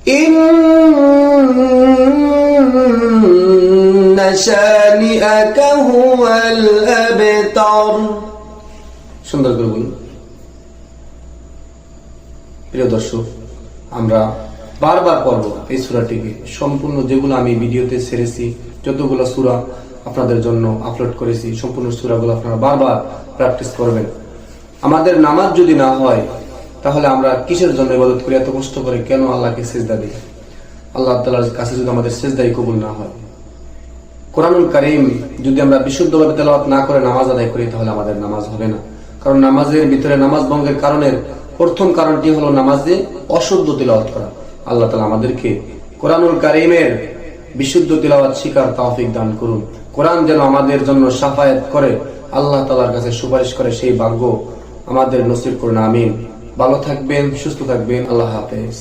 ইন্না শানিআকা হুয়াল আবতার। সুন্দর করে বলুন। প্রিয় দর্শক, আমরা বারবার পড়ব এই সূরাটিকে সম্পূর্ণ, যেগুলো আমি ভিডিওতে ছেড়েছি, যতগুলো সূরা আপনাদের জন্য আপলোড করেছি, সম্পূর্ণ সূরাগুলো আপনারা বারবার প্র্যাকটিস করবেন। আমাদের নামাজ যদি না হয় তাহলে আমরা কিসের জন্য ইবাদত করি? এত কষ্ট করে কেন আল্লাহকে সিজদা দিই? আল্লাহ তাআলার কাছে যদি আমাদের সিজদাই কবুল না হয়, কোরআনুল কারীম যদি আমরা বিশুদ্ধভাবে তেলাওয়াত না করে নামাজ আদায় করি, তাহলে আমাদের নামাজ হবে না। কারণ নামাজের ভিতরে নামাজ ভঙ্গের কারণের প্রথম কারণটি হলো নামাজে অশুদ্ধ তিলাওয়াত করা। আল্লাহ তাআলা আমাদেরকে কোরআনুল কারীমের বিশুদ্ধ তিলাওয়াত শিখার তৌফিক দান করুন। কোরআন যেন আমাদের জন্য শাফায়াত করে, আল্লাহ তাআলার কাছে সুপারিশ করে, সেই ভাগ্য আমাদের নসিব করুন। আমিন। ভালো থাকবেন, সুস্থ থাকবেন। আল্লাহ হাফেজ।